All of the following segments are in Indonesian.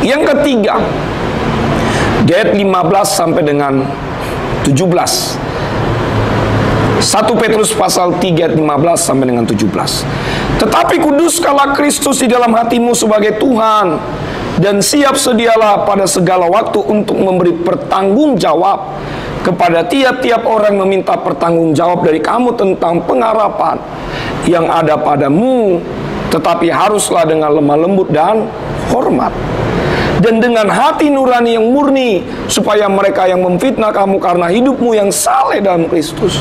Yang ketiga, di ayat 15 sampai dengan 17. 1 Petrus pasal 3 ayat 15 sampai dengan 17. Tetapi kuduskalah Kristus di dalam hatimu sebagai Tuhan, dan siap sedialah pada segala waktu untuk memberi pertanggungjawab kepada tiap-tiap orang meminta pertanggungjawab dari kamu tentang pengharapan yang ada padamu, tetapi haruslah dengan lemah lembut dan hormat, dan dengan hati nurani yang murni, supaya mereka yang memfitnah kamu karena hidupmu yang saleh dalam Kristus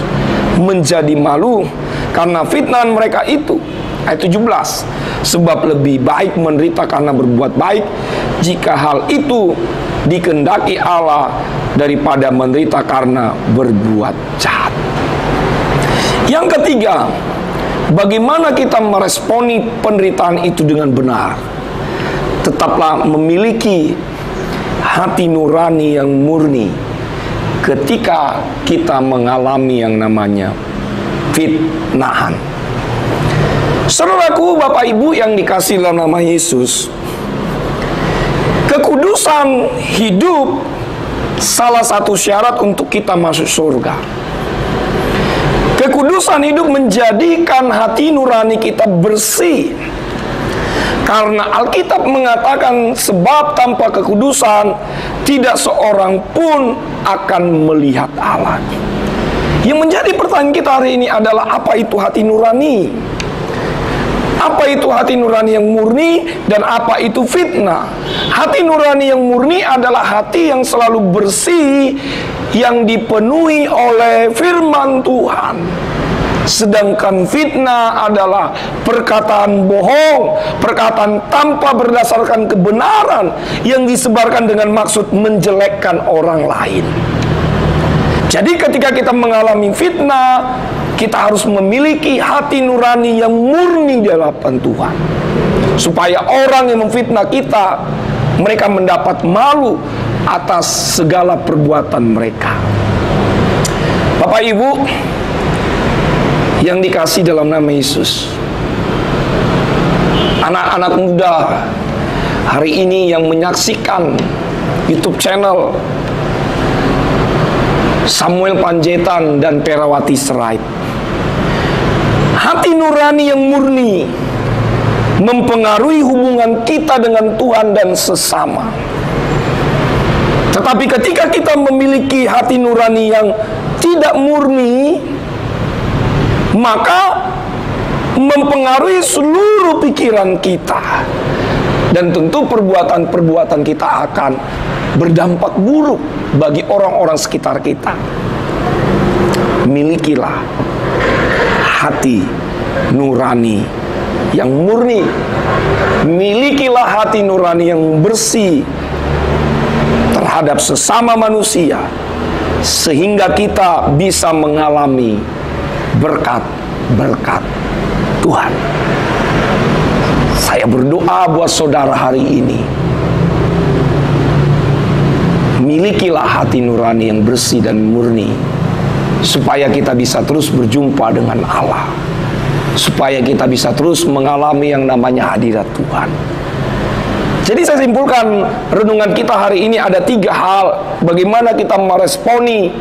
menjadi malu karena fitnahan mereka itu. Ayat 17. Sebab lebih baik menderita karena berbuat baik, jika hal itu dikehendaki Allah, daripada menderita karena berbuat jahat. Yang ketiga, bagaimana kita meresponi penderitaan itu dengan benar? Tetaplah memiliki hati nurani yang murni ketika kita mengalami yang namanya fitnahan. Saudaraku, Bapak Ibu yang dikasihi dalam nama Yesus, kekudusan hidup salah satu syarat untuk kita masuk surga. Kekudusan hidup menjadikan hati nurani kita bersih. Karena Alkitab mengatakan, sebab tanpa kekudusan tidak seorang pun akan melihat Allah. Yang menjadi pertanyaan kita hari ini adalah, apa itu hati nurani? Apa itu hati nurani yang murni dan apa itu fitnah? Hati nurani yang murni adalah hati yang selalu bersih, yang dipenuhi oleh firman Tuhan. Sedangkan fitnah adalah perkataan bohong, perkataan tanpa berdasarkan kebenaran yang disebarkan dengan maksud menjelekkan orang lain. Jadi ketika kita mengalami fitnah, kita harus memiliki hati nurani yang murni di hadapan Tuhan, supaya orang yang memfitnah kita, mereka mendapat malu atas segala perbuatan mereka. Bapak Ibu yang dikasihi dalam nama Yesus, anak-anak muda hari ini yang menyaksikan YouTube channel Samuel Panjaitan dan Perawati Sirait, hati nurani yang murni mempengaruhi hubungan kita dengan Tuhan dan sesama. Tetapi ketika kita memiliki hati nurani yang tidak murni, maka mempengaruhi seluruh pikiran kita, dan tentu perbuatan-perbuatan kita akan berdampak buruk bagi orang-orang sekitar kita. Milikilah hati nurani yang murni. Milikilah hati nurani yang bersih terhadap sesama manusia, sehingga kita bisa mengalami berkat-berkat Tuhan. Saya berdoa buat saudara hari ini, milikilah hati nurani yang bersih dan murni, supaya kita bisa terus berjumpa dengan Allah, supaya kita bisa terus mengalami yang namanya hadirat Tuhan. Jadi saya simpulkan renungan kita hari ini ada 3 hal bagaimana kita meresponi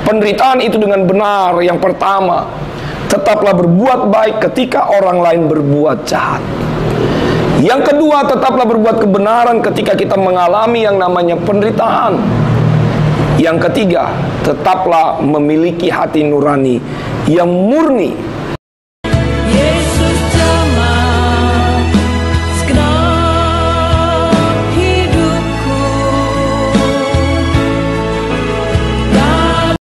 penderitaan itu dengan benar. Yang pertama, tetaplah berbuat baik ketika orang lain berbuat jahat. Yang kedua, tetaplah berbuat kebenaran ketika kita mengalami yang namanya penderitaan. Yang ketiga, tetaplah memiliki hati nurani yang murni